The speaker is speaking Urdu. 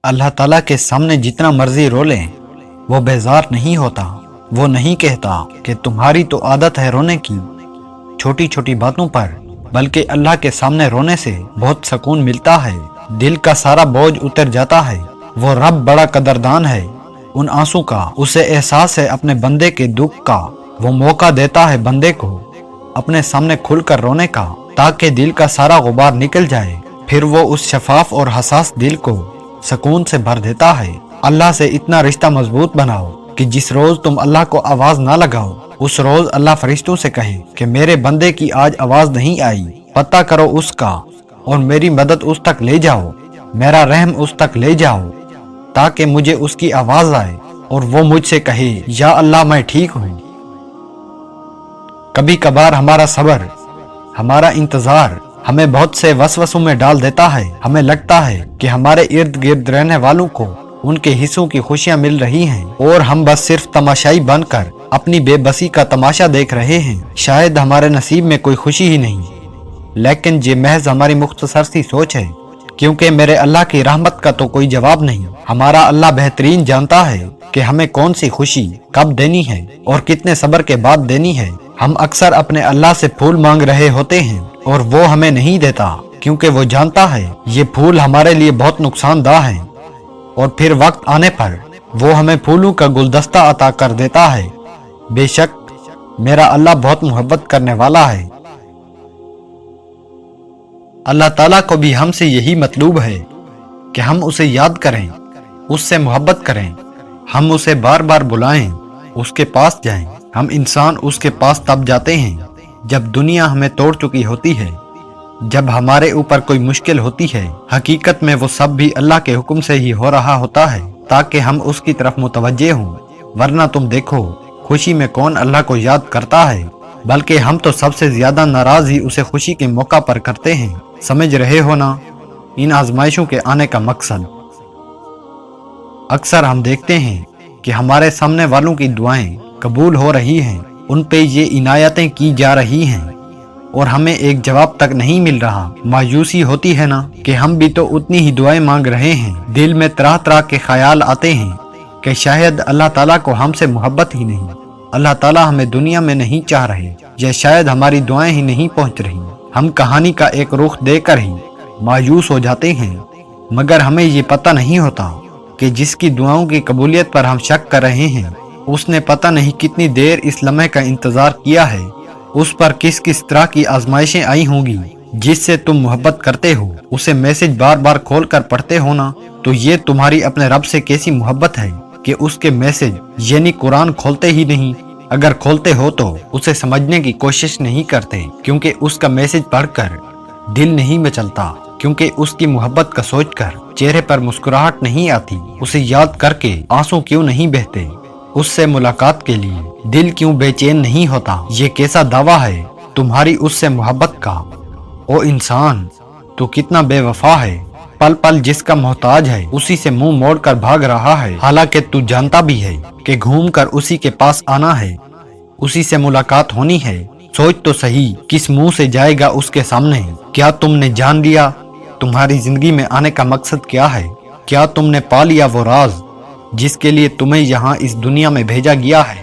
اللہ تعالیٰ کے سامنے جتنا مرضی رو لیں وہ بیزار نہیں ہوتا۔ وہ نہیں کہتا کہ تمہاری تو عادت ہے رونے کی چھوٹی چھوٹی باتوں پر، بلکہ اللہ کے سامنے رونے سے بہت سکون ملتا ہے، دل کا سارا بوجھ اتر جاتا ہے۔ وہ رب بڑا قدردان ہے ان آنسو کا، اسے احساس ہے اپنے بندے کے دکھ کا۔ وہ موقع دیتا ہے بندے کو اپنے سامنے کھل کر رونے کا تاکہ دل کا سارا غبار نکل جائے، پھر وہ اس شفاف اور حساس دل کو سکون سے بھر دیتا ہے۔ اللہ سے اتنا رشتہ مضبوط بناؤ کہ جس روز تم اللہ کو آواز نہ لگاؤ اس روز اللہ فرشتوں سے کہے کہ میرے بندے کی آج آواز نہیں آئی، پتہ کرو اس کا اور میری مدد اس تک لے جاؤ، میرا رحم اس تک لے جاؤ تاکہ مجھے اس کی آواز آئے اور وہ مجھ سے کہے یا اللہ میں ٹھیک ہوں۔ کبھی کبھار ہمارا صبر، ہمارا انتظار ہمیں بہت سے وسوسوں میں ڈال دیتا ہے۔ ہمیں لگتا ہے کہ ہمارے ارد گرد رہنے والوں کو ان کے حصوں کی خوشیاں مل رہی ہیں اور ہم بس صرف تماشائی بن کر اپنی بے بسی کا تماشا دیکھ رہے ہیں۔ شاید ہمارے نصیب میں کوئی خوشی ہی نہیں، لیکن یہ محض ہماری مختصر سی سوچ ہے، کیونکہ میرے اللہ کی رحمت کا تو کوئی جواب نہیں۔ ہمارا اللہ بہترین جانتا ہے کہ ہمیں کون سی خوشی کب دینی ہے اور کتنے صبر کے بعد دینی ہے۔ ہم اکثر اپنے اللہ سے پھول مانگ رہے ہوتے ہیں اور وہ ہمیں نہیں دیتا، کیونکہ وہ جانتا ہے یہ پھول ہمارے لیے بہت نقصان دہ ہیں، اور پھر وقت آنے پر وہ ہمیں پھولوں کا گلدستہ عطا کر دیتا ہے۔ بے شک میرا اللہ بہت محبت کرنے والا ہے۔ اللہ تعالیٰ کو بھی ہم سے یہی مطلوب ہے کہ ہم اسے یاد کریں، اس سے محبت کریں، ہم اسے بار بار بلائیں، اس کے پاس جائیں۔ ہم انسان اس کے پاس تب جاتے ہیں جب دنیا ہمیں توڑ چکی ہوتی ہے، جب ہمارے اوپر کوئی مشکل ہوتی ہے۔ حقیقت میں وہ سب بھی اللہ کے حکم سے ہی ہو رہا ہوتا ہے تاکہ ہم اس کی طرف متوجہ ہوں، ورنہ تم دیکھو خوشی میں کون اللہ کو یاد کرتا ہے، بلکہ ہم تو سب سے زیادہ ناراض ہی اسے خوشی کے موقع پر کرتے ہیں۔ سمجھ رہے ہو نا ان آزمائشوں کے آنے کا مقصد؟ اکثر ہم دیکھتے ہیں کہ ہمارے سامنے والوں کی دعائیں قبول ہو رہی ہیں، ان پہ یہ عنایتیں کی جا رہی ہیں اور ہمیں ایک جواب تک نہیں مل رہا۔ مایوسی ہوتی ہے نا کہ ہم بھی تو اتنی ہی دعائیں مانگ رہے ہیں، دل میں طرح طرح کے خیال آتے ہیں کہ شاید اللہ تعالیٰ کو ہم سے محبت ہی نہیں، اللہ تعالیٰ ہمیں دنیا میں نہیں چاہ رہے، یا شاید ہماری دعائیں ہی نہیں پہنچ رہی۔ ہم کہانی کا ایک رخ دے کر ہی مایوس ہو جاتے ہیں، مگر ہمیں یہ پتہ نہیں ہوتا کہ جس کی دعاؤں کی قبولیت پر ہم شک کر رہے ہیں اس نے پتہ نہیں کتنی دیر اس لمحے کا انتظار کیا ہے، اس پر کس کس طرح کی آزمائشیں آئی ہوں گی۔ جس سے تم محبت کرتے ہو اسے میسج بار بار کھول کر پڑھتے ہو نا، تو یہ تمہاری اپنے رب سے کیسی محبت ہے کہ اس کے میسج یعنی قرآن کھولتے ہی نہیں۔ اگر کھولتے ہو تو اسے سمجھنے کی کوشش نہیں کرتے، کیونکہ اس کا میسج پڑھ کر دل نہیں مچلتا، کیونکہ اس کی محبت کا سوچ کر چہرے پر مسکراہٹ نہیں آتی، اسے یاد کر کے آنسو کیوں نہیں بہتے، اس سے ملاقات کے لیے دل کیوں بے چین نہیں ہوتا۔ یہ کیسا دعویٰ ہے تمہاری اس سے محبت کا؟ او انسان، تو کتنا بے وفا ہے، پل پل جس کا محتاج ہے اسی سے منہ موڑ کر بھاگ رہا ہے، حالانکہ تو جانتا بھی ہے کہ گھوم کر اسی کے پاس آنا ہے، اسی سے ملاقات ہونی ہے۔ سوچ تو صحیح کس منہ سے جائے گا اس کے سامنے؟ کیا تم نے جان لیا تمہاری زندگی میں آنے کا مقصد کیا ہے؟ کیا تم نے پا لیا وہ راز جس کے لیے تمہیں یہاں اس دنیا میں بھیجا گیا ہے؟